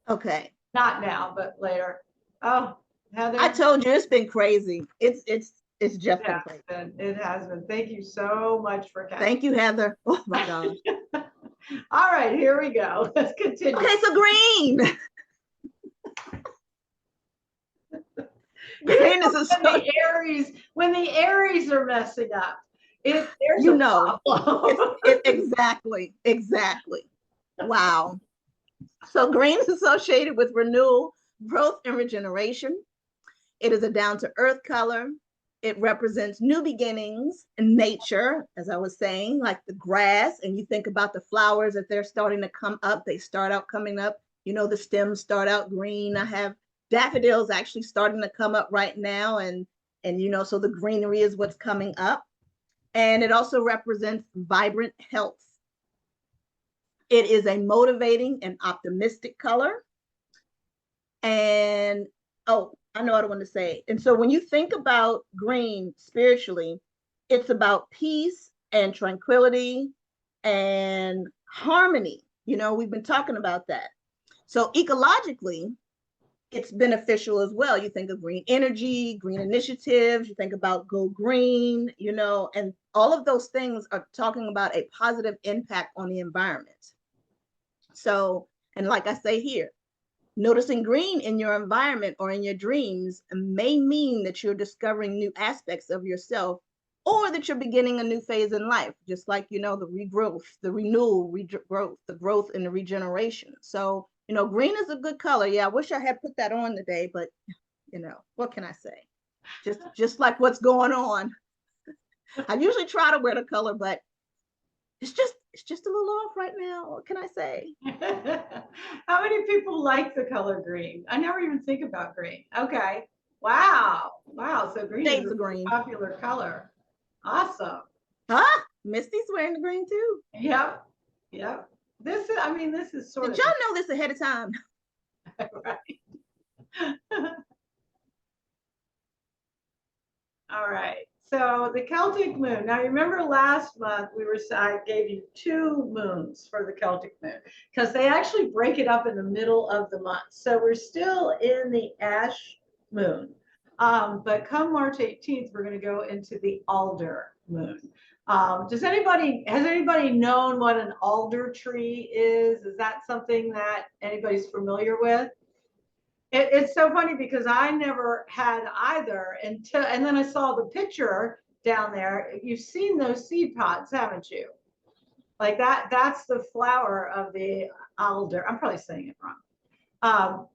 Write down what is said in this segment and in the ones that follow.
Okay. Not now, but later. Oh, I Heather. told you it's been crazy. It's just Yeah, been crazy. it has been. Thank you so much for catching. Thank you, Heather. Oh my gosh. All right, here we go. Let's continue. Okay, so green. You Green is know a when the Aries are messing up, there's you a know, it's problem. it exactly, exactly. Wow. So green is associated with renewal, growth, and regeneration. It is a down to earth color. It represents new beginnings in nature, as I was saying, like the grass. And you think about the flowers that they're starting to come up, they start out coming up. You know, the stems start out green. I have daffodils actually starting to come up right now. And you know, so the greenery is what's coming up. And it also represents vibrant health. It is a motivating and optimistic color. And oh, I know what I want to say. And so when you think about green spiritually, it's about peace and tranquility and harmony. You know, we've been talking about that. So ecologically, it's beneficial as well. You think of green energy, green initiatives, you think about go green, you know, and all of those things are talking about a positive impact on the environment. So, and like I say here, noticing green in your environment or in your dreams may mean that you're discovering new aspects of yourself or that you're beginning a new phase in life, just like, you know, the regrowth, the renewal, regrowth, the growth and the regeneration. So, you know, green is a good color. Yeah, I wish I had put that on today, but you know, what can I say? Just like what's going on. I usually try to wear the color, but it's just a little off right now. What can I say? How many people like the color green? I never even think about green. Okay. Wow. Wow. So green is a Shades of really green. popular color. Awesome. Huh? Misty's wearing the green too. Yep. Yep. I mean, this is sort Did of y'all know this ahead of time? right. All right. So the Celtic moon. Now, you remember last month I gave you 2 moons for the Celtic moon because they actually break it up in the middle of the month. So we're still in the ash moon. But come March 18th, we're going to go into the alder moon. Has anybody known what an alder tree is? Is that something that anybody's familiar with? It's so funny because I never had either and then I saw the picture down there. You've seen those seed pods, haven't you? Like that's the flower of the alder. I'm probably saying it wrong. Um,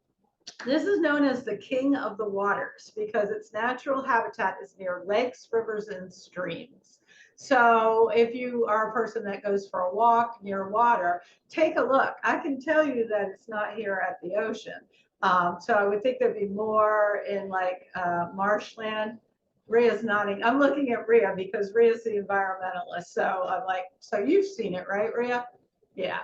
this is known as the king of the waters because its natural habitat is near lakes, rivers, and streams. So if you are a person that goes for a walk near water, take a look. I can tell you that it's not here at the ocean. So I would think there'd be more in like marshland. Rhea's nodding. I'm looking at Rhea because Rhea's the environmentalist. So I'm like, so you've seen it, right, Rhea? Yeah.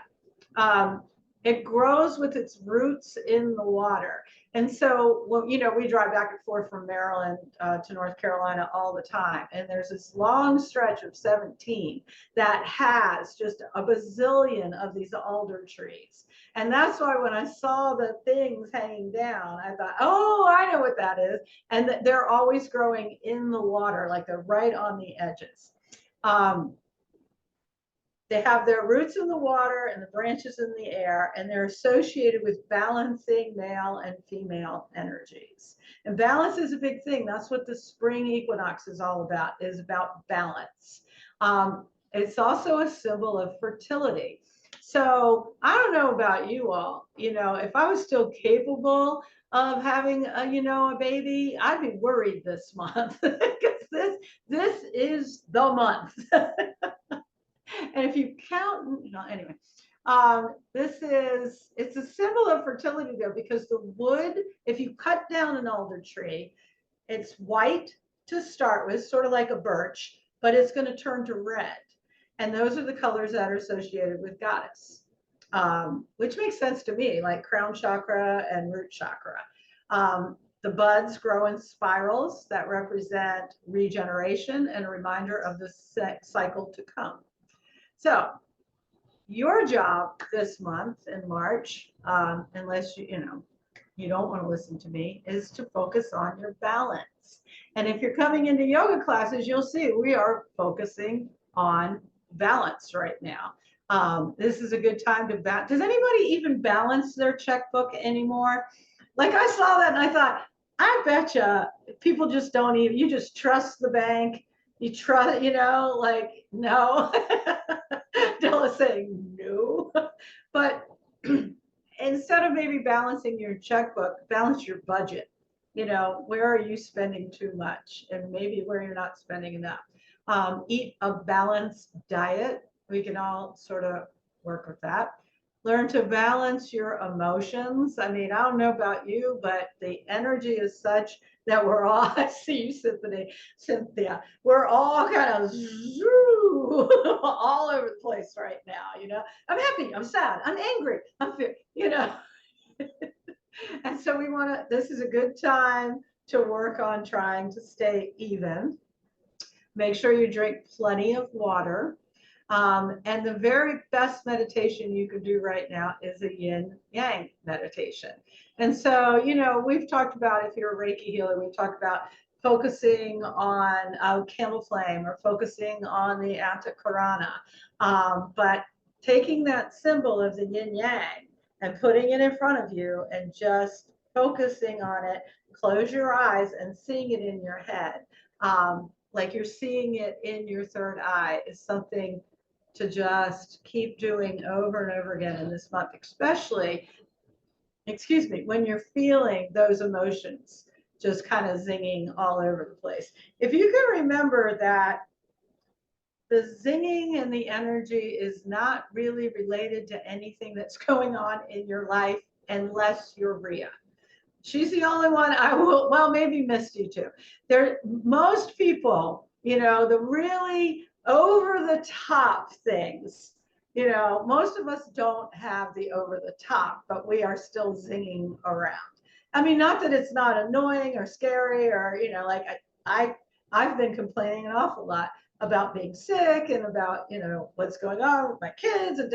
Um, it grows with its roots in the water. And so, well, we drive back and forth from Maryland to North Carolina all the time. And there's this long stretch of 17 that has just a bazillion of these alder trees. And that's why when I saw the things hanging down, I thought, oh, I know what that is. And they're always growing in the water, like they're right on the edges. Um, they have their roots in the water and the branches in the air, and they're associated with balancing male and female energies. And balance is a big thing. That's what the spring equinox is all about, is about balance. It's also a symbol of fertility. So I don't know about you all, if I was still capable of having a baby, I'd be worried this month because this is the month. And if you count, anyway, it's a symbol of fertility though, because the wood, if you cut down an alder tree, it's white to start with, sort of like a birch, but it's going to turn to red. And those are the colors that are associated with goddess, which makes sense to me, like crown chakra and root chakra. The buds grow in spirals that represent regeneration and a reminder of the cycle to come. So your job this month in March, unless you don't want to listen to me, is to focus on your balance. And if you're coming into yoga classes, you'll see we are focusing on balance right now. This is a good time to balance. Does anybody even balance their checkbook anymore? Like I saw that and I thought, I betcha people just don't even, you just trust the bank. You trust, like, no. Della saying no. But instead of maybe balancing your checkbook, balance your budget. Where are you spending too much and maybe where you're not spending enough. Eat a balanced diet. We can all sort of work with that. Learn to balance your emotions. I mean, I don't know about you, but the energy is such that we're all, I see you, Cynthia, we're all kind of all over the place right now. I'm happy, I'm sad, I'm angry, and so this is a good time to work on trying to stay even. Make sure you drink plenty of water. And the very best meditation you can do right now is a yin yang meditation. And so, we've talked about, if you're a Reiki healer, we talked about focusing on candle flame or focusing on the Antakarana. But taking that symbol of the yin yang and putting it in front of you and just focusing on it, close your eyes and seeing it in your head. Like you're seeing it in your third eye is something to just keep doing over and over again in this month, especially, when you're feeling those emotions just kind of zinging all over the place. If you can remember that the zinging and the energy is not really related to anything that's going on in your life unless you're Rhea. She's the only one I will, well, maybe Misty too. Most people, the really over the top things, most of us don't have the over the top, but we are still zinging around. I mean, not that it's not annoying or scary or, like I've been complaining an awful lot about being sick and about, what's going on with my kids and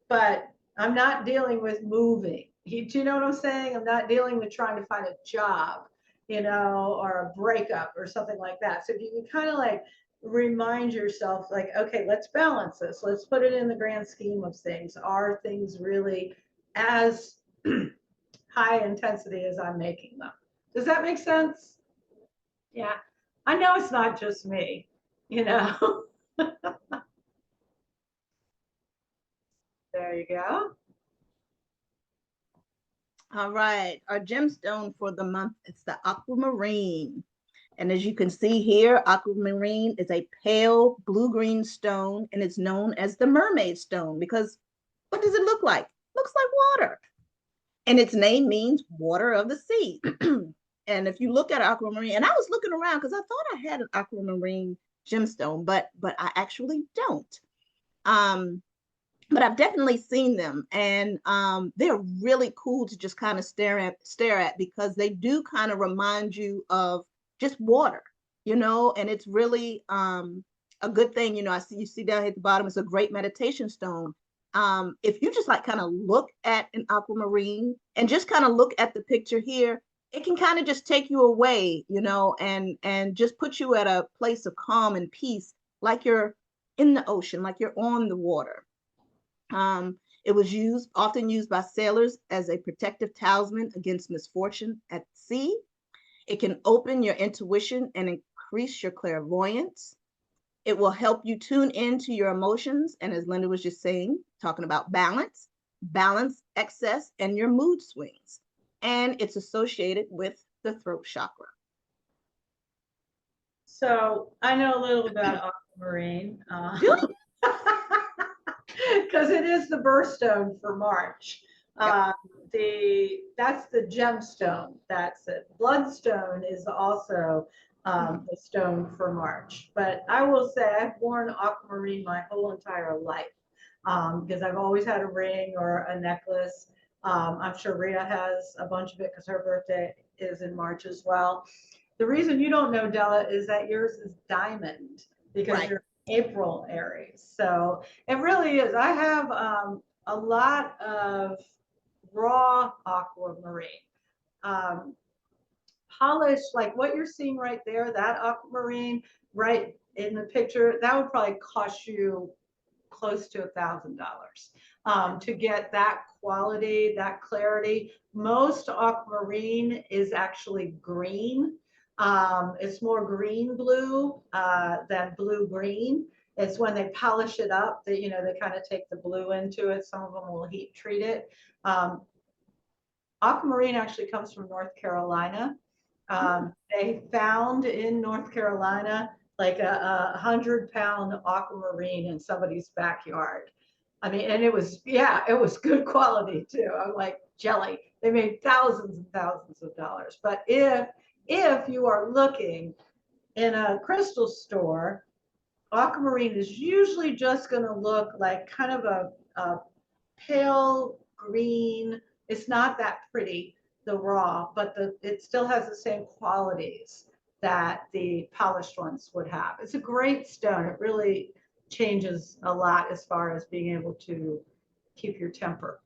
but I'm not dealing with moving. Do you know what I'm saying? I'm not dealing with trying to find a job, or a breakup or something like that. So if you can kind of like remind yourself, like, okay, let's balance this. Let's put it in the grand scheme of things. Are things really as high intensity as I'm making them? Does that make sense? Yeah. I know it's not just me, There you go. All right, our gemstone for the month is the aquamarine. And as you can see here, aquamarine is a pale blue-green stone, and it's known as the mermaid stone because what does it look like? Looks like water. And its name means water of the sea. And if you look at aquamarine, and I was looking around because I thought I had an aquamarine gemstone, but I actually don't. But I've definitely seen them, and they're really cool to just kind of stare at because they do kind of remind you of just water, and it's really a good thing. You see down here at the bottom, it's a great meditation stone. If you just like kind of look at an aquamarine and just kind of look at the picture here, it can kind of just take you away, and just put you at a place of calm and peace, like you're in the ocean, like you're on the water. It was often used by sailors as a protective talisman against misfortune at sea. It can open your intuition and increase your clairvoyance. It will help you tune into your emotions. And as Linda was just saying, talking about balance, excess, and your mood swings. And it's associated with the throat chakra. So I know a little about aquamarine. Because it is the birthstone for March. Yep. That's the gemstone. That's it. Bloodstone is also the stone for March. But I will say I've worn aquamarine my whole entire life because I've always had a ring or a necklace. I'm sure Rhea has a bunch of it because her birthday is in March as well. The reason you don't know, Della, is that yours is diamond because right. You're April Aries. So it really is. I have a lot of raw aquamarine. Um, Polished, like what you're seeing right there, that aquamarine right in the picture, that would probably cost you close to $1,000 to get that quality, that clarity. Most aquamarine is actually green. It's more green blue than blue green. It's when they polish it up that, you know, they kind of take the blue into it. Some of them will heat treat it. Um, Aquamarine actually comes from North Carolina. They found in North Carolina like a 100-pound aquamarine in somebody's backyard. I mean, and it was, yeah, it was good quality too. I'm like jelly. They made thousands and thousands of dollars. But if you are looking in a crystal store, aquamarine is usually just going to look like kind of a pale green. It's not that pretty, the raw, but it still has the same qualities that the polished ones would have. It's a great stone. It really changes a lot as far as being able to keep your temper.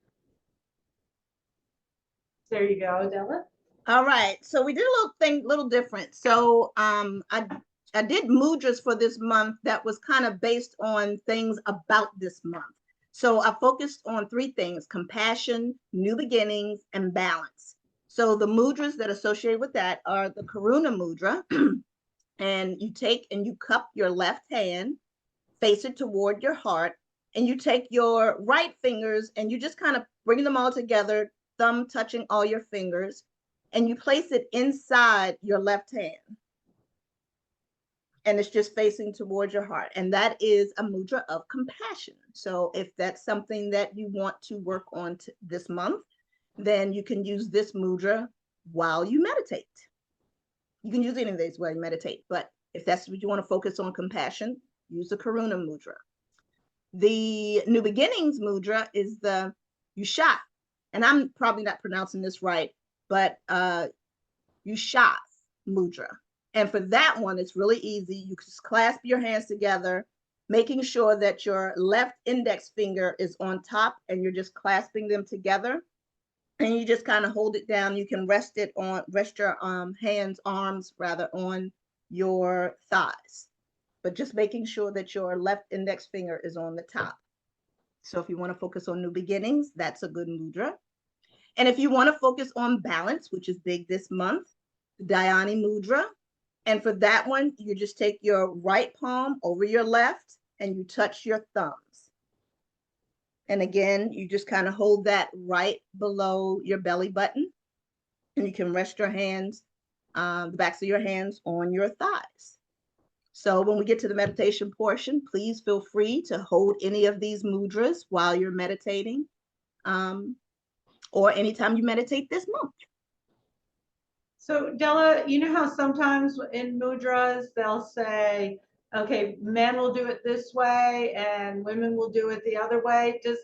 There you go, Della. All right. So we did a little different. So I did mudras for this month that was kind of based on things about this month. So I focused on three things: compassion, new beginnings, and balance. So the mudras that are associated with that are the Karuna mudra. And you take and you cup your left hand, face it toward your heart, and you take your right fingers and you just kind of bring them all together, thumb touching all your fingers, and you place it inside your left hand. And it's just facing towards your heart. And that is a mudra of compassion. So if that's something that you want to work on this month, then you can use this mudra while you meditate. You can use any of these while you meditate, but if that's what you want to focus on, compassion, use the Karuna mudra. The New Beginnings mudra is the Yushat, and I'm probably not pronouncing this right, but Yushat mudra. And for that one, it's really easy. You just clasp your hands together, making sure that your left index finger is on top and you're just clasping them together. And you just kind of hold it down. You can rest your arms rather on your thighs, but just making sure that your left index finger is on the top. So if you want to focus on new beginnings, that's a good mudra. And if you want to focus on balance, which is big this month, the Dhyani mudra. And for that one, you just take your right palm over your left and you touch your thumbs. And again, you just kind of hold that right below your belly button. And you can rest your hands, the backs of your hands on your thighs. So when we get to the meditation portion, please feel free to hold any of these mudras while you're meditating, or anytime you meditate this month. So Della, you know how sometimes in mudras they'll say, okay, men will do it this way and women will do it the other way. Does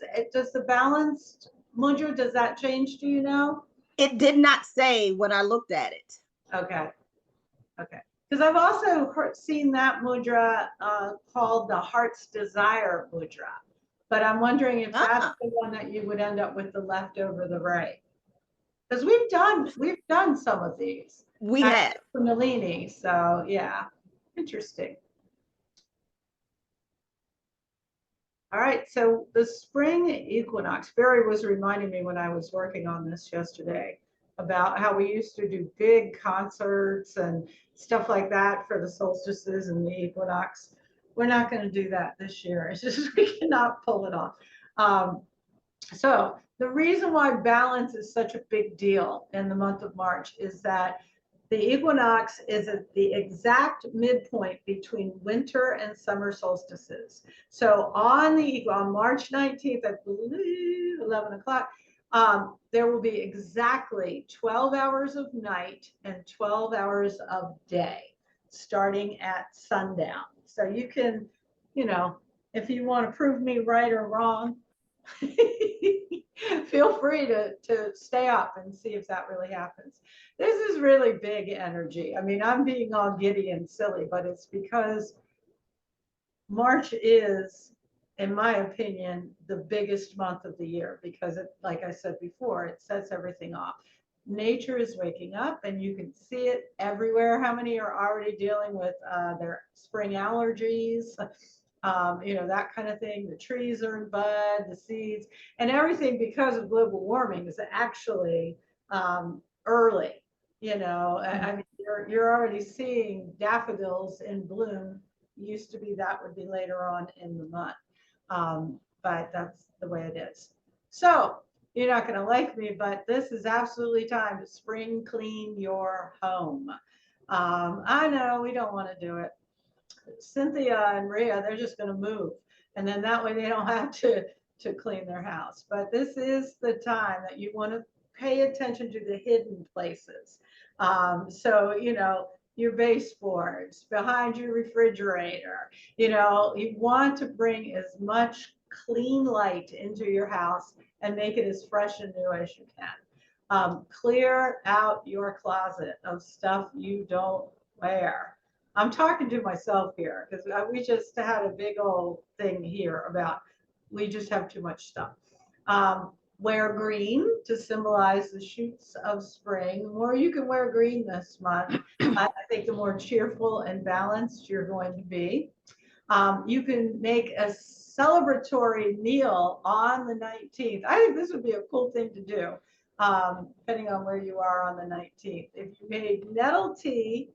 the balanced mudra, does that change, do you know? It did not say when I looked at it. Okay. Okay. Because I've also seen that mudra called the heart's desire mudra. But I'm wondering if that's the one that you would end up with the left over the right. Because we've done some of these. We have. Kundalini, so yeah, interesting. All right, so the spring equinox, Barry was reminding me when I was working on this yesterday about how we used to do big concerts and stuff like that for the solstices and the equinox. We're not going to do that this year. It's just we cannot pull it off. So the reason why balance is such a big deal in the month of March is that the equinox is at the exact midpoint between winter and summer solstices. So on March 19th, I believe 11 o'clock, there will be exactly 12 hours of night and 12 hours of day starting at sundown. So you can, you know, if you want to prove me right or wrong, feel free to stay up and see if that really happens. This is really big energy. I mean, I'm being all giddy and silly, but it's because March is, in my opinion, the biggest month of the year because it, like I said before, it sets everything off. Nature is waking up and you can see it everywhere. How many are already dealing with their spring allergies? That kind of thing. The trees are in bud, the seeds, and everything because of global warming is actually early. I mean, you're already seeing daffodils in bloom. Used to be that would be later on in the month, but that's the way it is. So you're not going to like me, but this is absolutely time to spring clean your home. I know we don't want to do it. Cynthia and Rhea, they're just going to move. And then that way they don't have to clean their house. But this is the time that you want to pay attention to the hidden places. So, your baseboards, behind your refrigerator, you want to bring as much clean light into your house and make it as fresh and new as you can. Clear out your closet of stuff you don't wear. I'm talking to myself here because we just had a big old thing here about we just have too much stuff. Wear green to symbolize the shoots of spring. The more you can wear green this month, I think the more cheerful and balanced you're going to be. You can make a celebratory meal on the 19th. I think this would be a cool thing to do, depending on where you are on the 19th. If you made nettle tea,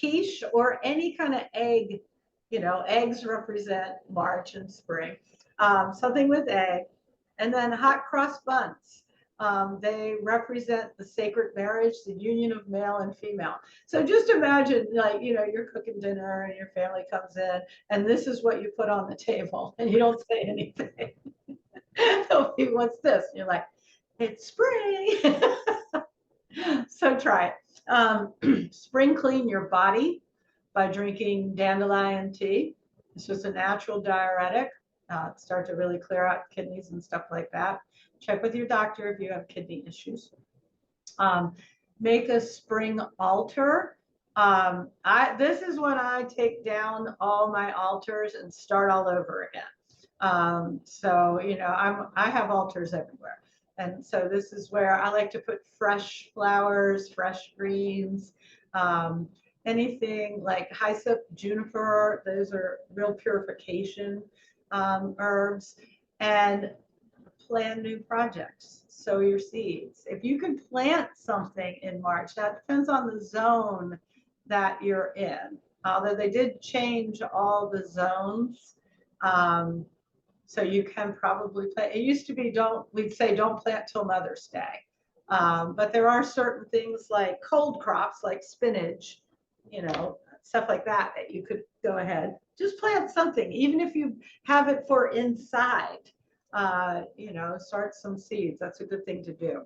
quiche, or any kind of egg, eggs represent March and spring, something with egg, and then hot cross buns. They represent the sacred marriage, the union of male and female. So just imagine, like, you're cooking dinner and your family comes in, and this is what you put on the table, and you don't say anything. They'll be, what's this? And you're like, it's spring. So try it. Spring clean your body by drinking dandelion tea. It's just a natural diuretic. Start to really clear out kidneys and stuff like that. Check with your doctor if you have kidney issues. Make a spring altar. This is when I take down all my altars and start all over again. I have altars everywhere. And so this is where I like to put fresh flowers, fresh greens, anything like hyssop, juniper. Those are real purification herbs. And plan new projects, sow your seeds. If you can plant something in March, that depends on the zone that you're in. Although they did change all the zones. So you can probably plant. It used to be we'd say don't plant till Mother's Day. But there are certain things like cold crops like spinach, stuff like that you could go ahead. Just plant something, even if you have it for inside. Start some seeds. That's a good thing to do.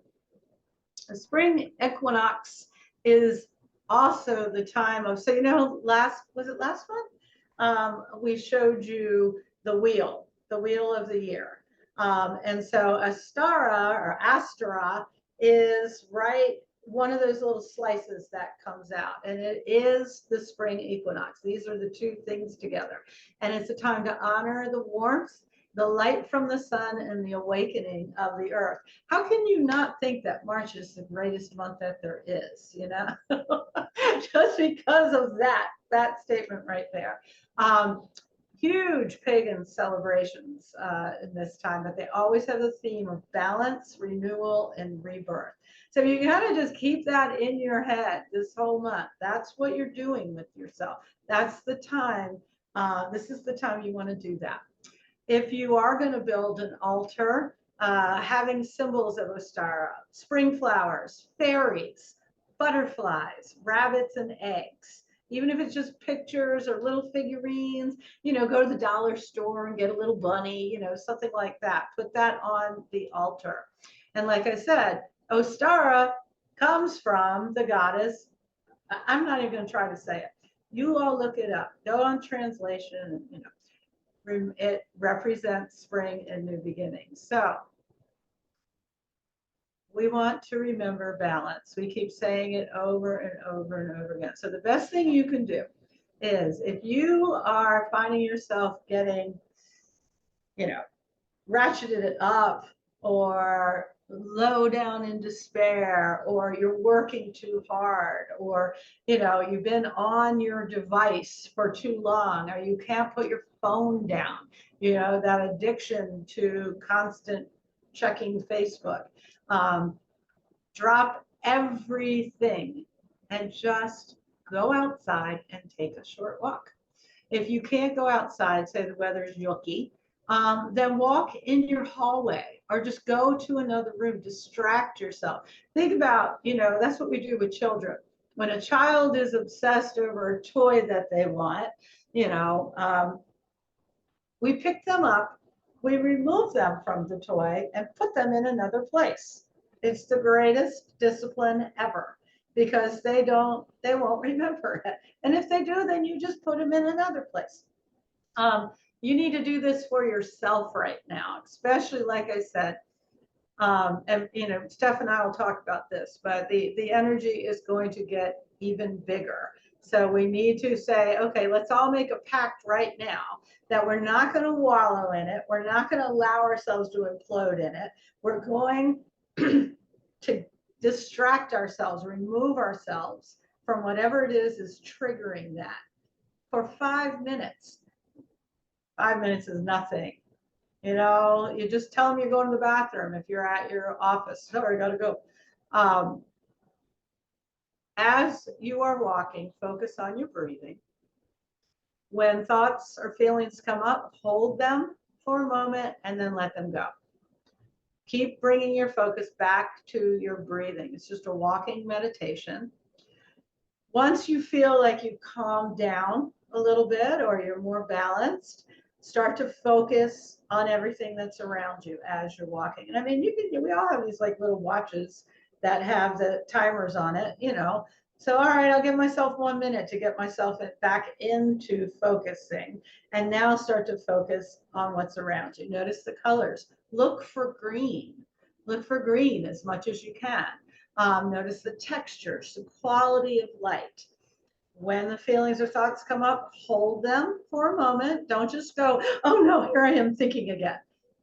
The spring equinox is also the time of, was it last month? We showed you the wheel of the year. And so Astara or Astara is one of those little slices that comes out, and it is the spring equinox. These are the two things together. And it's a time to honor the warmth, the light from the sun, and the awakening of the earth. How can you not think that March is the greatest month that there is, just because of that statement right there. Huge pagan celebrations in this time, but they always have the theme of balance, renewal, and rebirth. So you gotta just keep that in your head this whole month. That's what you're doing with yourself. That's the time. This is the time you want to do that. If you are going to build an altar, having symbols of Ostara, spring flowers, fairies, butterflies, rabbits, and eggs. Even if it's just pictures or little figurines, go to the dollar store and get a little bunny, something like that. Put that on the altar. And like I said, Ostara comes from the goddess. I'm not even going to try to say it. You all look it up. Go on translation, it represents spring and new beginnings. So we want to remember balance. We keep saying it over and over and over again. So the best thing you can do is if you are finding yourself getting, you know, ratcheted it up or low down in despair, or you're working too hard, or you've been on your device for too long, or you can't put your phone down, that addiction to constant checking Facebook. Drop everything and just go outside and take a short walk. If you can't go outside, say the weather's yucky, then walk in your hallway or just go to another room, distract yourself. Think about, that's what we do with children. When a child is obsessed over a toy that they want, we pick them up, we remove them from the toy and put them in another place. It's the greatest discipline ever because they won't remember it. And if they do, then you just put them in another place. You need to do this for yourself right now, especially like I said, and Steph and I will talk about this, but the energy is going to get even bigger. So we need to say, okay, let's all make a pact right now that we're not going to wallow in it. We're not going to allow ourselves to implode in it. We're going to distract ourselves, remove ourselves from whatever it is triggering that for 5 minutes. 5 minutes is nothing. You just tell them you're going to the bathroom if you're at your office. Sorry, gotta go. As you are walking, focus on your breathing. When thoughts or feelings come up, hold them for a moment and then let them go. Keep bringing your focus back to your breathing. It's just a walking meditation. Once you feel like you calm down a little bit or you're more balanced, start to focus on everything that's around you as you're walking. And I mean, we all have these like little watches that have the timers on it, So, all right, I'll give myself 1 minute to get myself back into focusing. And now start to focus on what's around you. Notice the colors. Look for green. Look for green as much as you can. Notice the textures, the quality of light. When the feelings or thoughts come up, hold them for a moment. Don't just go, oh no, here I am thinking again.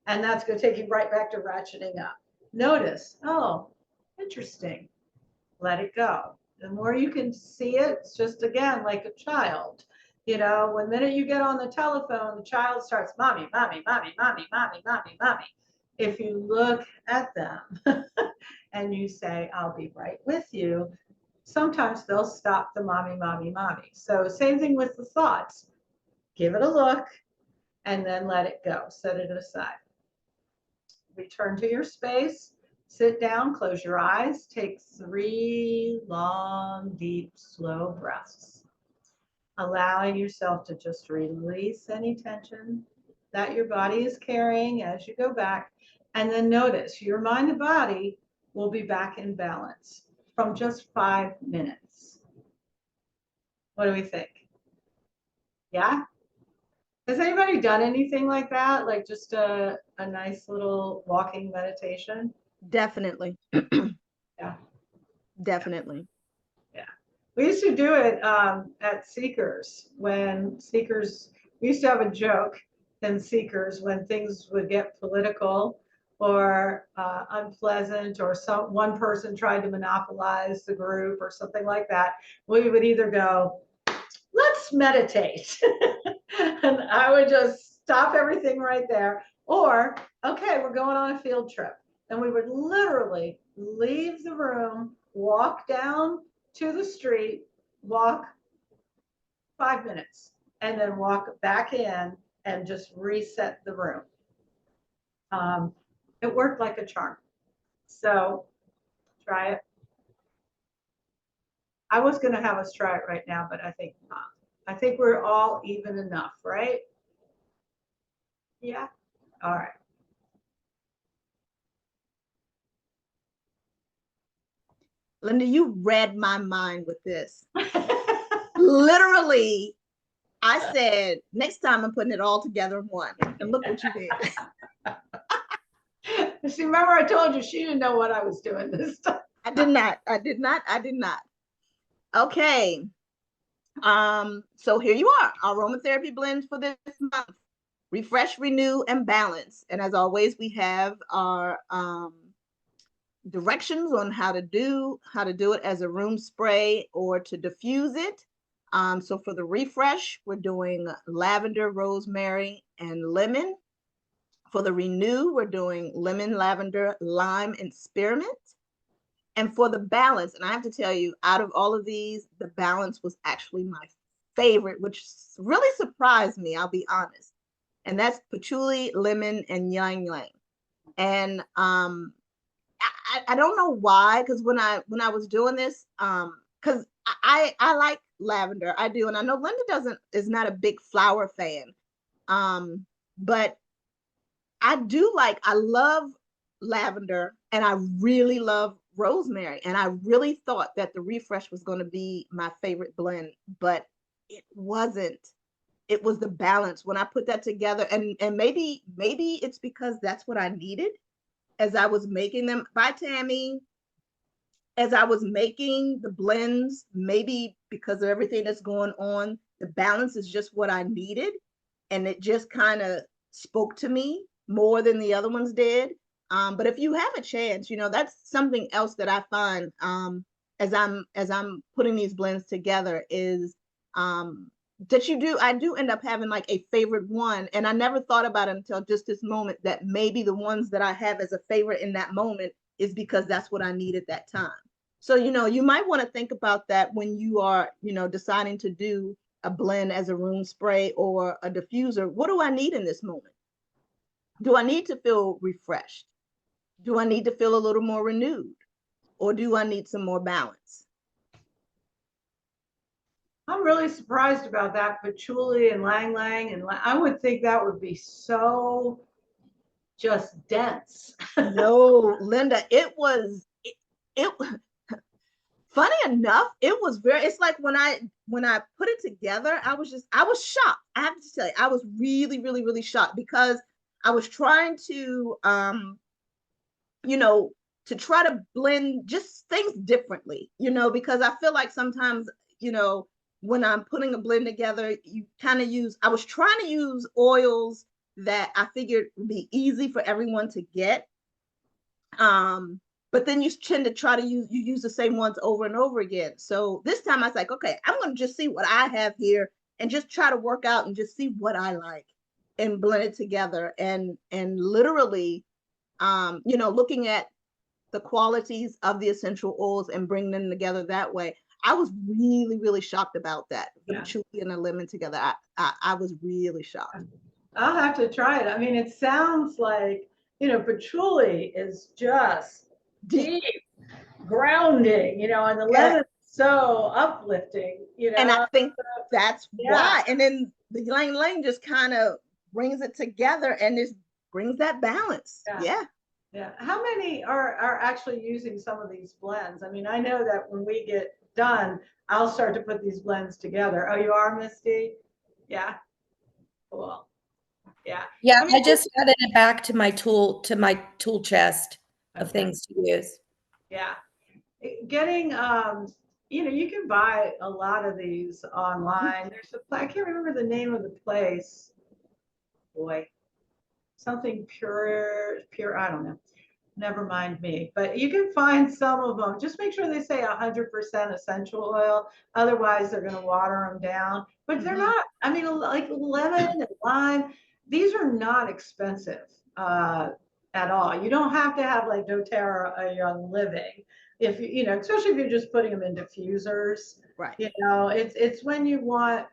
And that's going to take you right back to ratcheting up. Notice, oh, interesting. Let it go. The more you can see it, it's just, again, like a child. When minute you get on the telephone, the child starts, mommy, mommy, mommy, mommy, mommy, mommy, mommy. If you look at them and you say, I'll be right with you, sometimes they'll stop the mommy, mommy, mommy. So same thing with the thoughts. Give it a look and then let it go. Set it aside. Return to your space. Sit down, close your eyes, take 3 long, deep, slow breaths, allowing yourself to just release any tension that your body is carrying as you go back. And then notice your mind and body will be back in balance from just 5 minutes. What do we think? Yeah? Has anybody done anything like that? Like just a nice little walking meditation? Definitely. Yeah. Definitely. Yeah. We used to do it at Seekers when Seekers, we used to have a joke in Seekers when things would get political or unpleasant, or one person tried to monopolize the group or something like that. We would either go, let's meditate. And I would just stop everything right there. Or, okay, we're going on a field trip. And we would literally leave the room, walk down to the street, walk 5 minutes, and then walk back in and just reset the room. It worked like a charm. So try it. I was going to have us try it right now, but I think not. I think we're all even enough, right? Yeah. All right. Linda, you read my mind with this. Literally, I said, next time I'm putting it all together in one. And look what you did. See, remember I told you she didn't know what I was doing this time. I did not. I did not. I did not. Okay. So here you are, our aromatherapy blends for this month. Refresh, renew, and balance. And as always, we have our directions on how to do it as a room spray or to diffuse it. So for the refresh, we're doing lavender, rosemary, and lemon. For the renew, we're doing lemon, lavender, lime, and spearmint. And for the balance, and I have to tell you, out of all of these, the balance was actually my favorite, which really surprised me, I'll be honest. And that's patchouli, lemon, and ylang ylang. And I don't know why, because when I was doing this, because I like lavender, I do, and I know Linda doesn't is not a big flower fan, but I love lavender and I really love rosemary. And I really thought that the refresh was going to be my favorite blend, but it wasn't. It was the balance when I put that together. And maybe it's because that's what I needed as I was making them. By Tammy, as I was making the blends, maybe because of everything that's going on, the balance is just what I needed. And it just kind of spoke to me more than the other ones did. But if you have a chance, that's something else that I find as I'm putting these blends together is that I do end up having like a favorite one. And I never thought about it until just this moment that maybe the ones that I have as a favorite in that moment is because that's what I need at that time. So, you might want to think about that when you are, deciding to do a blend as a room spray or a diffuser. What do I need in this moment? Do I need to feel refreshed? Do I need to feel a little more renewed? Or do I need some more balance? I'm really surprised about that patchouli and lang lang, and I would think that would be so just dense. No, Linda, it funny enough, it's like when I put it together, I was shocked. I have to tell you, I was really, really, really shocked because I was trying you know, to try to blend just things differently, because I feel like sometimes, when I'm putting a blend together, I was trying to use oils that I figured would be easy for everyone to get. Um, but then you tend to try to use the same ones over and over again. So this time I was like, okay, I'm going to just see what I have here and just try to work out and just see what I like and blend it together and literally looking at the qualities of the essential oils and bring them together that way. I was really, really shocked about that. The Yeah. patchouli and the lemon together. I was really shocked. I'll have to try it. I mean, it sounds like, patchouli is just Deep. deep, grounding, and the Yeah. lemon so uplifting. And I think that's Yeah. why. And then the Yang Lang just kind of brings it together and just brings that balance. Yeah. Yeah. Yeah. How many are actually using some of these blends? I mean, I know that when we get done, I'll start to put these blends together. Oh, you are, Misty? Yeah. Cool. Yeah. Yeah, I mean, I just added it back to my tool chest of okay. things to use. Yeah. Getting, you can buy a lot of these online. I can't remember the name of the place. Boy, something pure, I don't know. Never mind me. But you can find some of them. Just make sure they say 100% essential oil. Otherwise, they're going to water them down. But they're not. I mean, like lemon and lime, these are not expensive at all. You don't have to have like doTERRA a Young Living. If especially if you're just putting them in diffusers. Right. It's when you want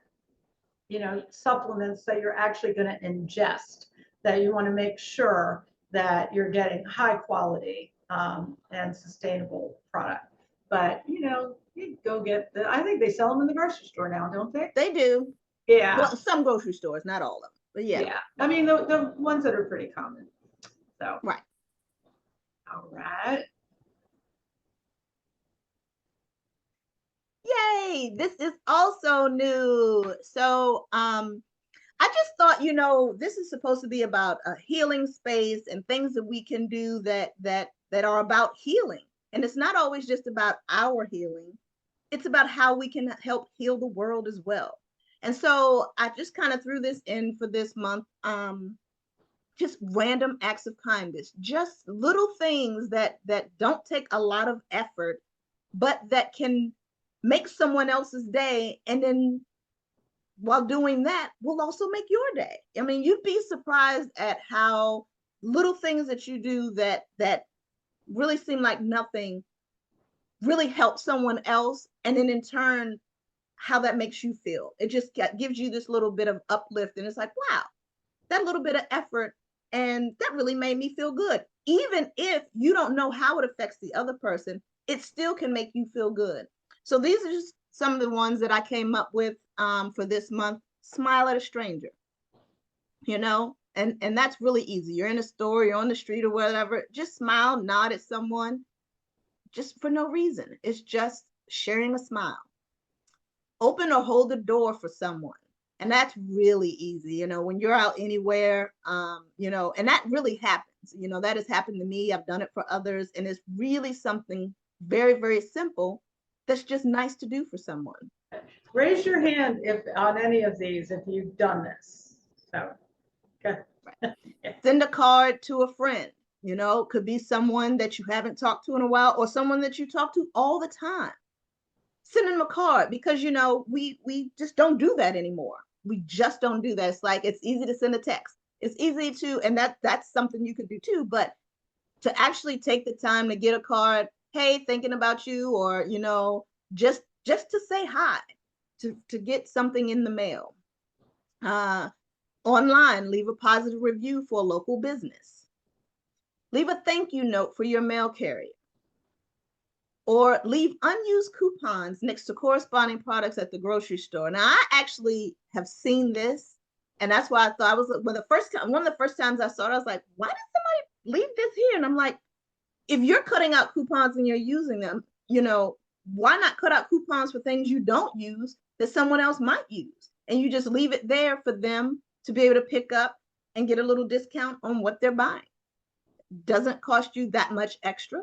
supplements that you're actually going to ingest, that you want to make sure that you're getting high quality and sustainable product. But you go get I think they sell them in the grocery store now, don't they? They do. Yeah. Well, some grocery stores, not all of them, but yeah. Yeah. I mean, the ones that are pretty common. So, Right. all right. Yay. This is also new. So, I just thought, this is supposed to be about a healing space and things that we can do that are about healing. And it's not always just about our healing. it's about how we can help heal the world as well. And so I just kind of threw this in for this month. Just random acts of kindness, just little things that don't take a lot of effort, but that can make someone else's day. And then while doing that will also make your day. I mean, you'd be surprised at how little things that you do that really seem like nothing really help someone else, and then in turn how that makes you feel. It just gives you this little bit of uplift, and it's like, wow, that little bit of effort, and that really made me feel good. Even if you don't know how it affects the other person, it still can make you feel good. So these are just some of the ones that I came up with for this month. Smile at a stranger, and that's really easy. You're in a store, you're on the street or whatever, just smile, nod at someone, just for no reason. It's just sharing a smile. Open or hold the door for someone. And that's really easy, when you're out anywhere, and that really happens. That has happened to me. I've done it for others. And it's really something very, very simple that's just nice to do for someone. Raise your hand if on any of these, if you've done this. So, okay. Send a card to a friend, could be someone that you haven't talked to in a while or someone that you talk to all the time. Send them a card, because we just don't do that anymore. We just don't do that. It's like, it's easy to send a text. It's easy to, and that's something you could do too, but to actually take the time to get a card, hey, thinking about you, or just to say hi, to get something in the mail. Online, leave a positive review for a local business. Leave a thank you note for your mail carrier. Or leave unused coupons next to corresponding products at the grocery store. Now, I actually have seen this, and that's why I thought I was one of the first times I saw it, I was like, why did somebody leave this here? And I'm like, if you're cutting out coupons and you're using them, why not cut out coupons for things you don't use that someone else might use? And you just leave it there for them to be able to pick up and get a little discount on what they're buying. Doesn't cost you that much extra.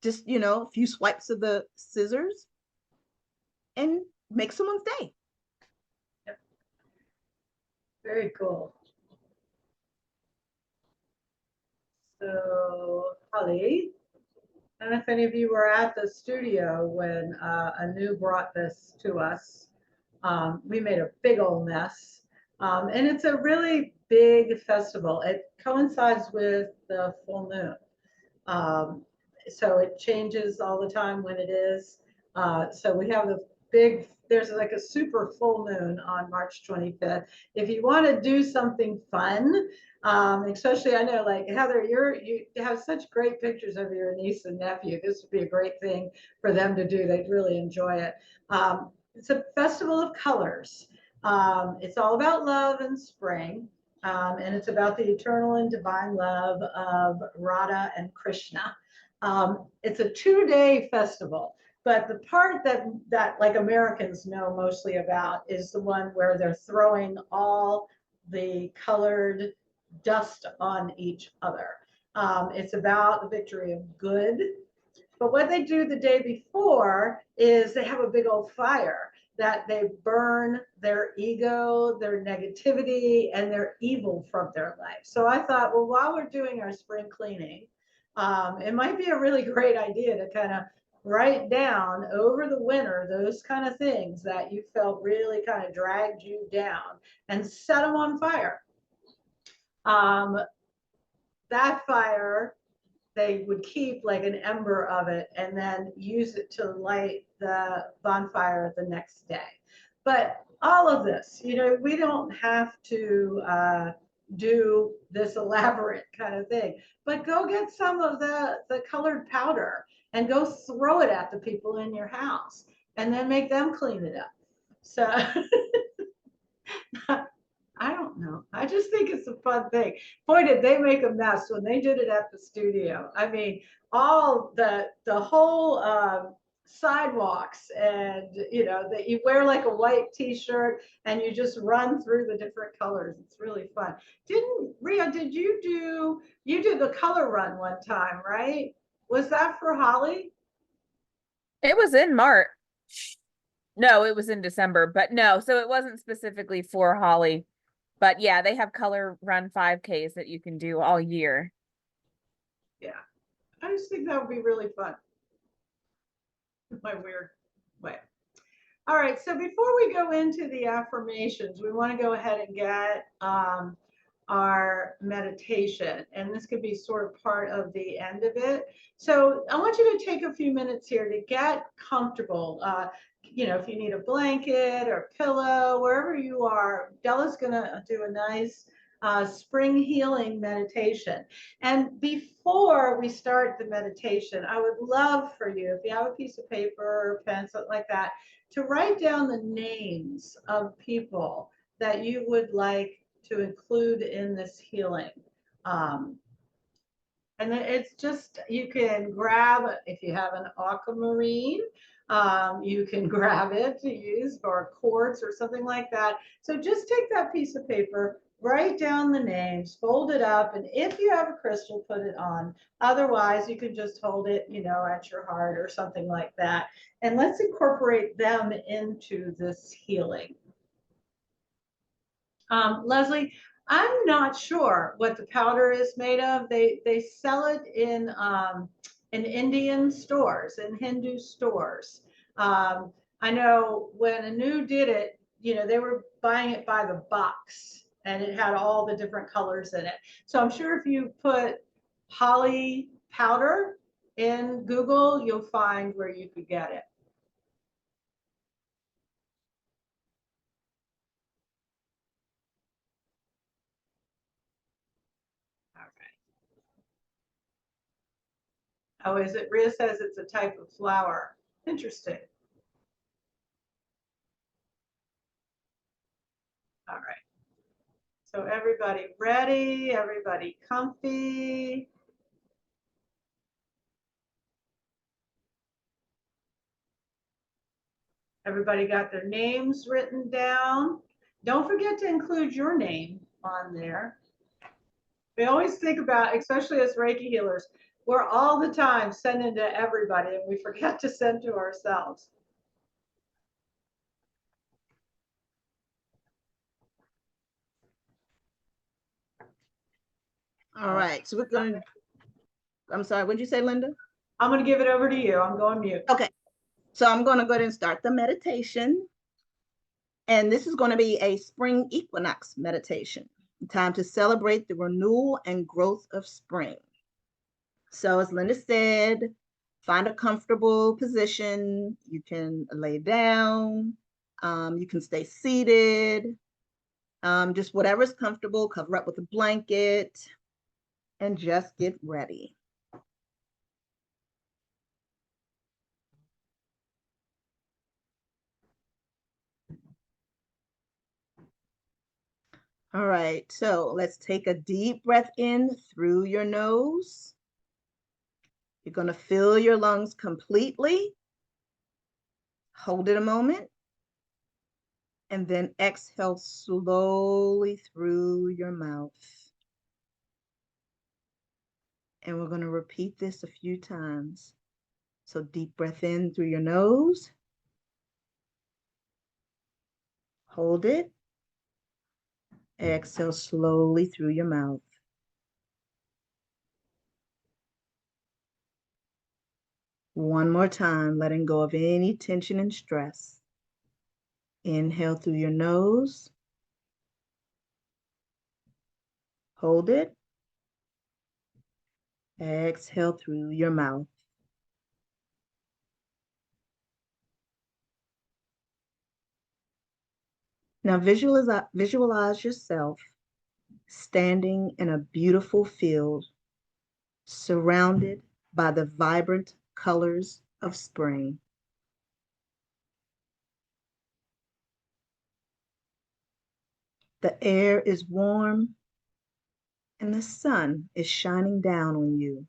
Just, a few swipes of the scissors and make someone's day. Yep. Very cool. So, Holly, I don't know if any of you were at the studio when Anu brought this to us. We made a big old mess. And it's a really big festival. It coincides with the full moon. So it changes all the time when it is. So we have there's like a super full moon on March 25th. If you want to do something fun, especially I know like Heather, you have such great pictures of your niece and nephew. This would be a great thing for them to do. They'd really enjoy it. It's a festival of colors. It's all about love and spring. And it's about the eternal and divine love of Radha and Krishna. It's a 2-day festival, but the part that like Americans know mostly about is the one where they're throwing all the colored dust on each other. It's about the victory of good. But what they do the day before is they have a big old fire that they burn their ego, their negativity, and their evil from their life. So I thought, well, while we're doing our spring cleaning, it might be a really great idea to kind of write down over the winter those kind of things that you felt really kind of dragged you down and set them on fire. That fire, they would keep like an ember of it and then use it to light the bonfire the next day. But all of this, we don't have to do this elaborate kind of thing, but go get some of the colored powder and go throw it at the people in your house and then make them clean it up. So I don't know. I just think it's a fun thing. Boy, did they make a mess when they did it at the studio. I mean, all the whole sidewalks, and that you wear like a white t-shirt and you just run through the different colors. It's really fun. Ria, did you did the color run one time, right? Was that for Holly? It was in March. No, it was in December, but no, so it wasn't specifically for Holly. But yeah, they have color run 5Ks that you can do all year. Yeah, I just think that would be really fun. In my weird way. All right, so before we go into the affirmations, we want to go ahead and get our meditation, and this could be sort of part of the end of it. So I want you to take a few minutes here to get comfortable. You know, if you need a blanket or pillow, wherever you are, Della's going to do a nice spring healing meditation. And before we start the meditation, I would love for you, if you have a piece of paper or a pen, something like that, to write down the names of people that you would like to include in this healing. And then it's just, you can grab, if you have an aquamarine, you can grab it to use for quartz or something like that. So just take that piece of paper, write down the names, fold it up, and if you have a crystal, put it on. Otherwise, you can just hold it, you know, at your heart or something like that. And let's incorporate them into this healing. Leslie, I'm not sure what the powder is made of. They sell it in Indian stores, in Hindu stores. I know when Anu did it, you know, they were buying it by the box, and it had all the different colors in it. So I'm sure if you put holly powder in Google, you'll find where you could get it. Oh, is it? Rhea says it's a type of flower. Interesting. All right. So everybody ready? Everybody comfy? Everybody got their names written down? Don't forget to include your name on there. We always think about, especially as Reiki healers, we're all the time sending to everybody and we forget to send to ourselves. All right, so we're going to, I'm sorry, what did you say, Linda? I'm going to give it over to you. I'm going mute. Okay, so I'm going to go ahead and start the meditation. And this is going to be a spring equinox meditation, time to celebrate the renewal and growth of spring. So as Linda said, find a comfortable position. You can lay down, you can stay seated, just whatever's comfortable, cover up with a blanket, and just get ready. All right, so let's take a deep breath in through your nose. You're going to fill your lungs completely. Hold it a moment. And then exhale slowly through your mouth. And we're going to repeat this a few times. So deep breath in through your nose. Hold it. Exhale slowly through your mouth. One more time, letting go of any tension and stress. Inhale through your nose. Hold it. Exhale through your mouth. Now visualize yourself standing in a beautiful field, surrounded by the vibrant colors of spring. The air is warm and the sun is shining down on you,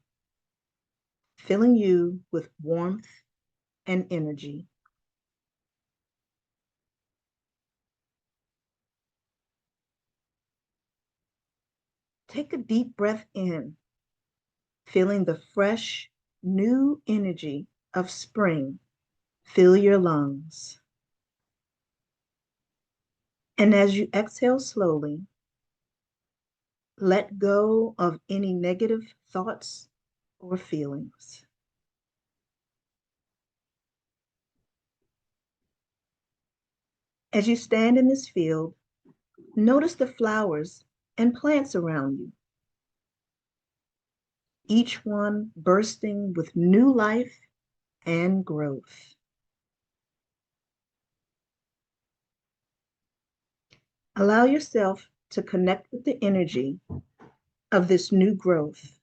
filling you with warmth and energy. Take a deep breath in, feeling the fresh, new energy of spring Fill your lungs. And as you exhale slowly, let go of any negative thoughts or feelings. As you stand in this field, notice the flowers and plants around you, each one bursting with new life and growth. Allow yourself to connect with the energy of this new growth,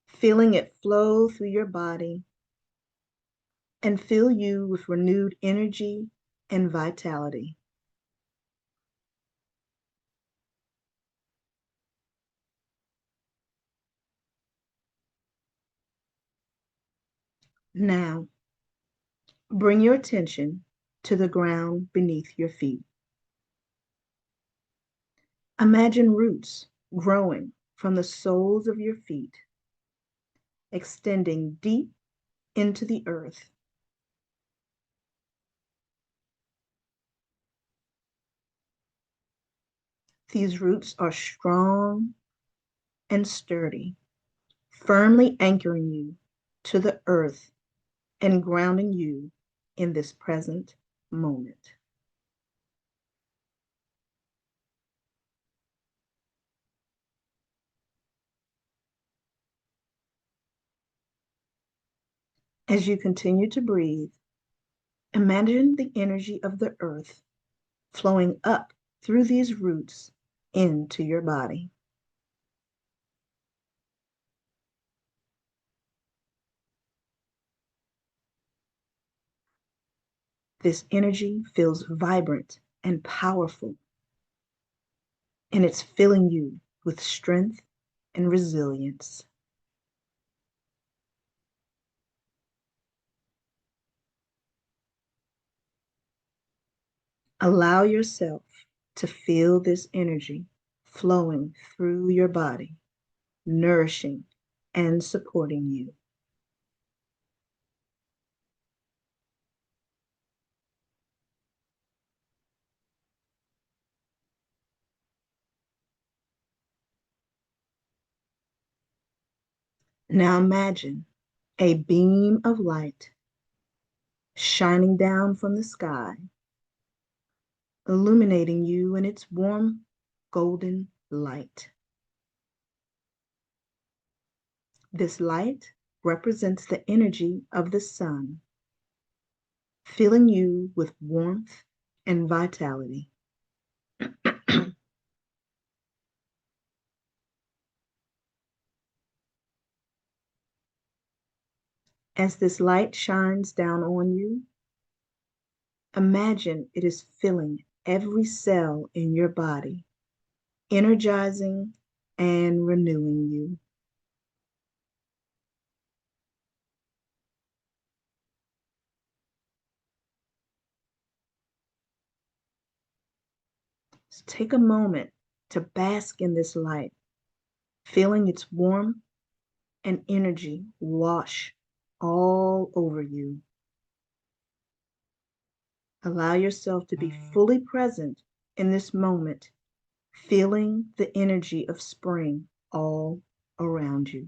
feeling it flow through your body and fill you with renewed energy and vitality. Now, bring your attention to the ground beneath your feet. Imagine roots growing from the soles of your feet, extending deep into the earth. These roots are strong and sturdy, firmly anchoring you to the earth and grounding you in this present moment. As you continue to breathe, imagine the energy of the earth flowing up through these roots into your body. This energy feels vibrant and powerful, and it's filling you with strength and resilience. Allow yourself to feel this energy flowing through your body, nourishing and supporting you. Now imagine a beam of light shining down from the sky, illuminating you in its warm golden light. This light represents the energy of the sun, filling you with warmth and vitality. As this light shines down on you, imagine it is filling every cell in your body, energizing and renewing you. So take a moment to bask in this light, feeling its warmth and energy wash all over you. Allow yourself to be fully present in this moment, feeling the energy of spring all around you.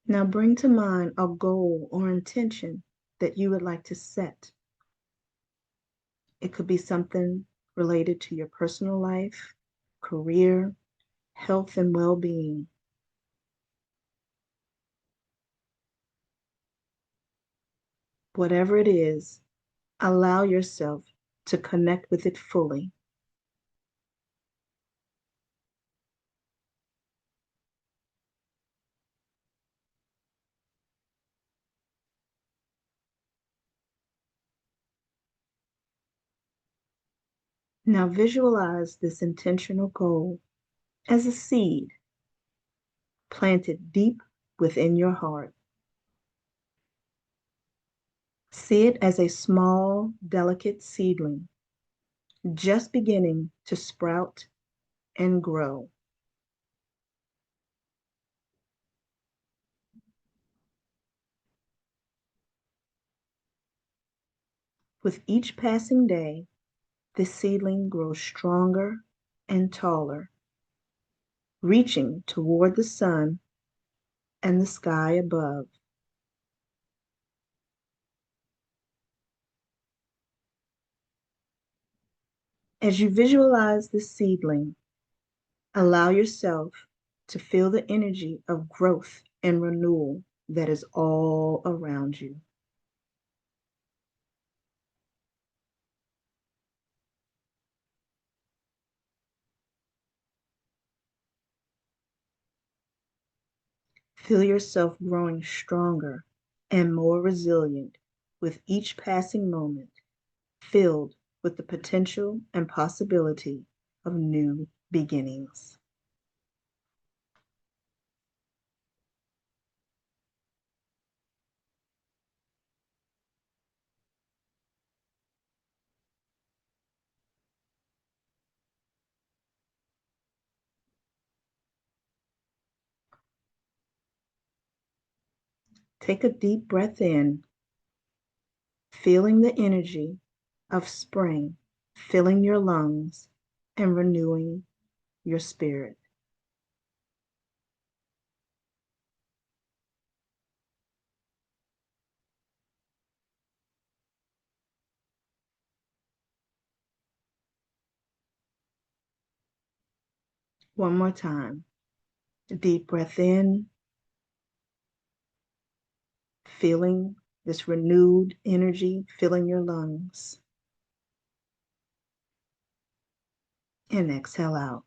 Now bring to mind a goal or intention that you would like to set. It could be something related to your personal life, career, health, and well-being. Whatever it is, allow yourself to connect with it fully. Now visualize this intentional goal as a seed planted deep within your heart. See it as a small, delicate seedling, just beginning to sprout and grow. With each passing day, this seedling grows stronger and taller, reaching toward the sun and the sky above. As you visualize this seedling, allow yourself to feel the energy of growth and renewal that is all around you. Feel yourself growing stronger and more resilient with each passing moment, filled with the potential and possibility of new beginnings. Take a deep breath in, feeling the energy of spring filling your lungs and renewing your spirit. One more time. Deep breath in, feeling this renewed energy filling your lungs. And exhale out.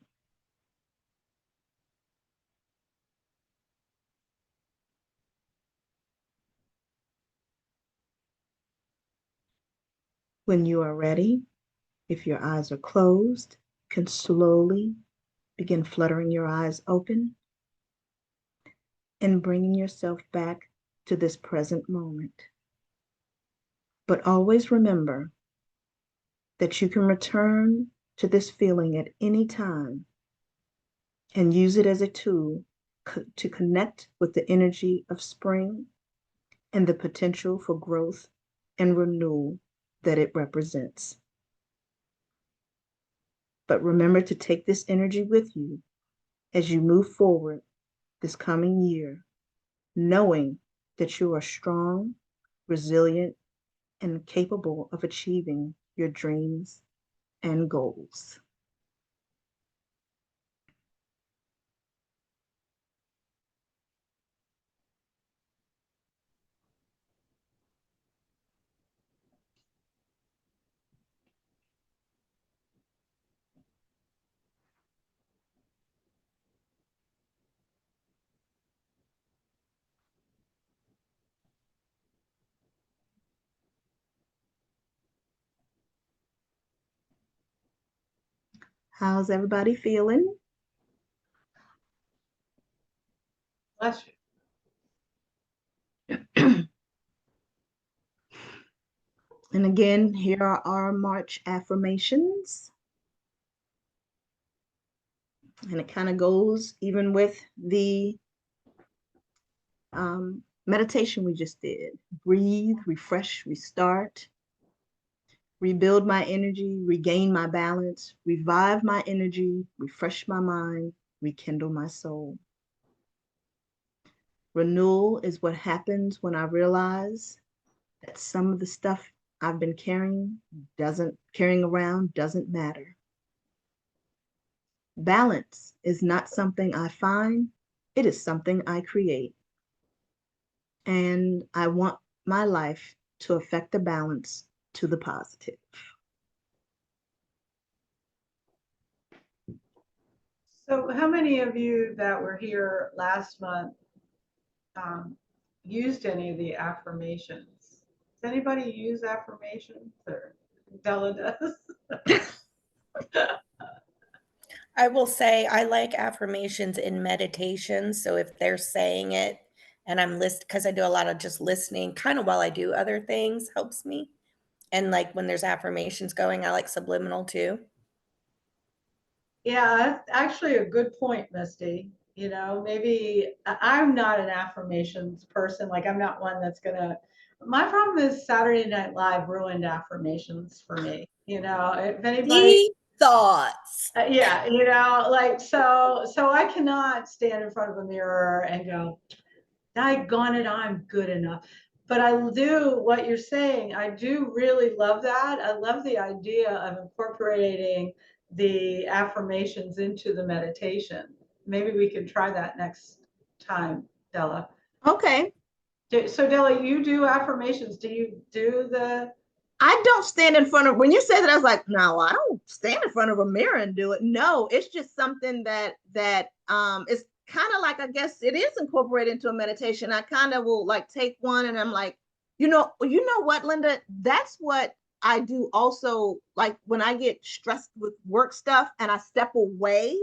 When you are ready, if your eyes are closed, you can slowly begin fluttering your eyes open and bringing yourself back to this present moment. But always remember that you can return to this feeling at any time and use it as a tool to connect with the energy of spring and the potential for growth and renewal that it represents. But remember to take this energy with you as you move forward this coming year, knowing that you are strong, resilient, and capable of achieving your dreams and goals. How's everybody feeling? Bless you. And again, here are our March affirmations. And it kind of goes even with the meditation we just did. Breathe, refresh, restart, rebuild my energy, regain my balance, revive my energy, refresh my mind, rekindle my soul. Renewal is what happens when I realize that some of the stuff I've been carrying around doesn't matter. Balance is not something I find, it is something I create. And I want my life to affect the balance to the positive. So how many of you that were here last month used any of the affirmations? Does anybody use affirmations, or Della does? I will say I like affirmations in meditation. So if they're saying it and I'm listening, because I do a lot of just listening kind of while I do other things, helps me. And like when there's affirmations going, I like subliminal too. Yeah, that's actually a good point, Misty. You know, maybe I'm not an affirmations person. Like, I'm not one that's gonna. My problem is Saturday Night Live ruined affirmations for me. You know, if anybody, Deep thoughts. yeah, you know, like so I cannot stand in front of a mirror and go, "Daggone it, I'm good enough." But I do what you're saying. I do really love that. I love the idea of incorporating the affirmations into the meditation. Maybe we can try that next time, Della. Okay. So Della, you do affirmations. Do you do the? I don't stand in front of, when you said that, I was like, no, I don't stand in front of a mirror and do it. No, it's just something that is kind of like, I guess it is incorporated into a meditation. I kind of will like take one and I'm like, you know what, Linda, that's what I do also, like when I get stressed with work stuff and I step away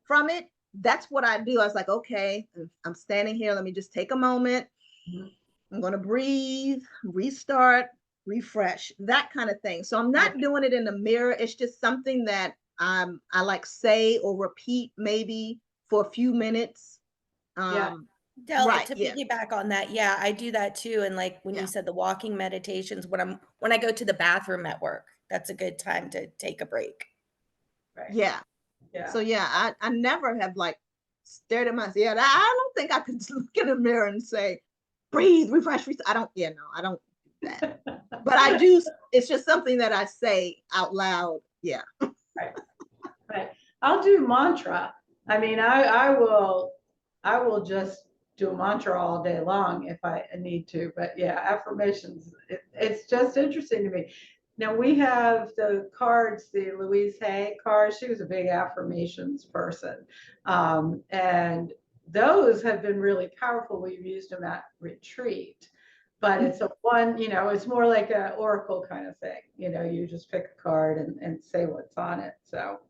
from it, that's what I do. I was like, okay, I'm standing here, let me just take a moment. I'm going to breathe, restart, refresh, that kind of thing. So I'm not doing it in the mirror. It's just something that I like say or repeat maybe for a few minutes. Yeah. Della, Right. to Yeah. piggyback on that, yeah, I do that too. And like when Yeah. you said the walking meditations, when I go to the bathroom at work, that's a good time to take a break. Right. Yeah. Yeah. So yeah, I never have like stared at myself. Yeah, I don't think I could look in the mirror and say, breathe, refresh, I don't, yeah, no, I don't do that. But I do, it's just something that I say out loud. Yeah. Right. Right. I'll do mantra. I mean, I will just do a mantra all day long if I need to. But yeah, affirmations, it's just interesting to me. Now we have the cards, the Louise Hay cards. She was a big affirmations person. And those have been really powerful. We've used them at retreat. But it's a one, you know, it's more like an oracle kind of thing. You know, you just pick a card and say what's on it. So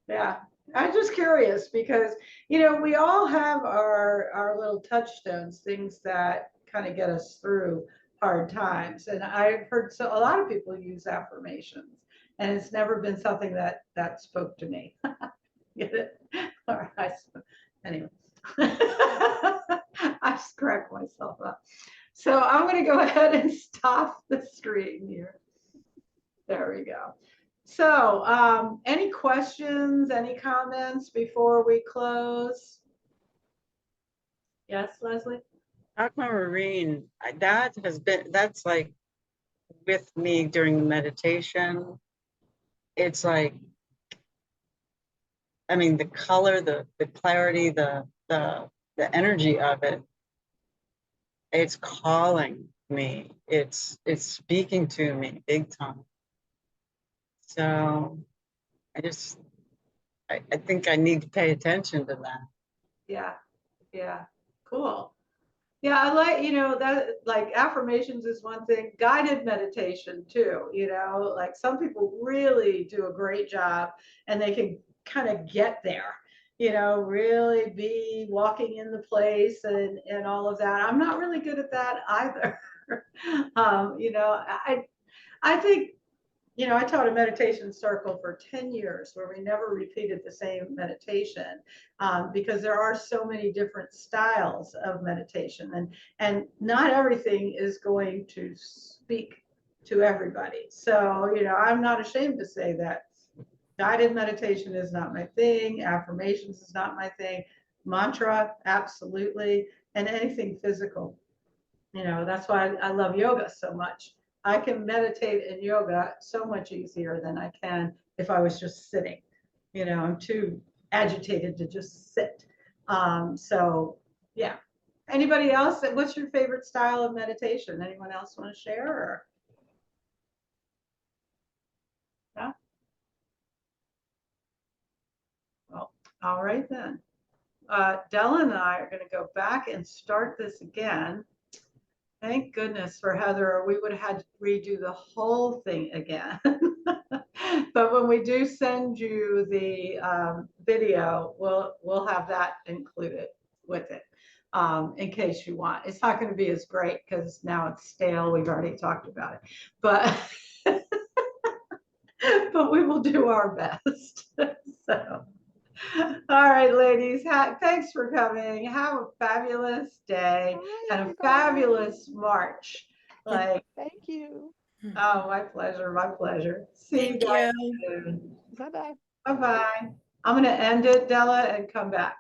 yeah, I'm just curious because, you know, we all have our little touchstones, things that kind of get us through hard times. And I've heard a lot of people use affirmations, and it's never been something that spoke to me. Get it? All right. Anyway, I just cracked myself up. So I'm going to go ahead and stop the screen here. There we go. So, any questions, any comments before we close? Yes, Leslie? Aquamarine, that's like with me during the meditation. It's like, I mean, the color, the clarity, the energy of it, it's calling me. It's speaking to me big time. So I think I need to pay attention to that. Yeah, yeah, cool. Yeah, I like, you know, that like affirmations is one thing, guided meditation too, you know, like some people really do a great job and they can kind of get there, you know, really be walking in the place and all of that. I'm not really good at that either. You know, I think, you know, I taught a meditation circle for 10 years where we never repeated the same meditation because there are so many different styles of meditation and not everything is going to speak to everybody. So, you know, I'm not ashamed to say that guided meditation is not my thing. Affirmations is not my thing. Mantra, absolutely. And anything physical. You know, that's why I love yoga so much. I can meditate in yoga so much easier than I can if I was just sitting. You know, I'm too agitated to just sit. So yeah. Anybody else? What's your favorite style of meditation? Anyone else want to share? Or yeah? Well, all right then. Della and I are going to go back and start this again. Thank goodness for Heather, or we would have had to redo the whole thing again. But when we do send you the video, we'll have that included with it, in case you want. It's not going to be as great because now it's stale. We've already talked about it, but but we will do our best. So, all right, ladies, thanks for coming. Have a fabulous day All right, and a everybody. fabulous March. Like, Thank you. oh, my pleasure, my pleasure. See you Thank guys you. soon. Bye-bye. Bye-bye. I'm going to end it, Della, and come back.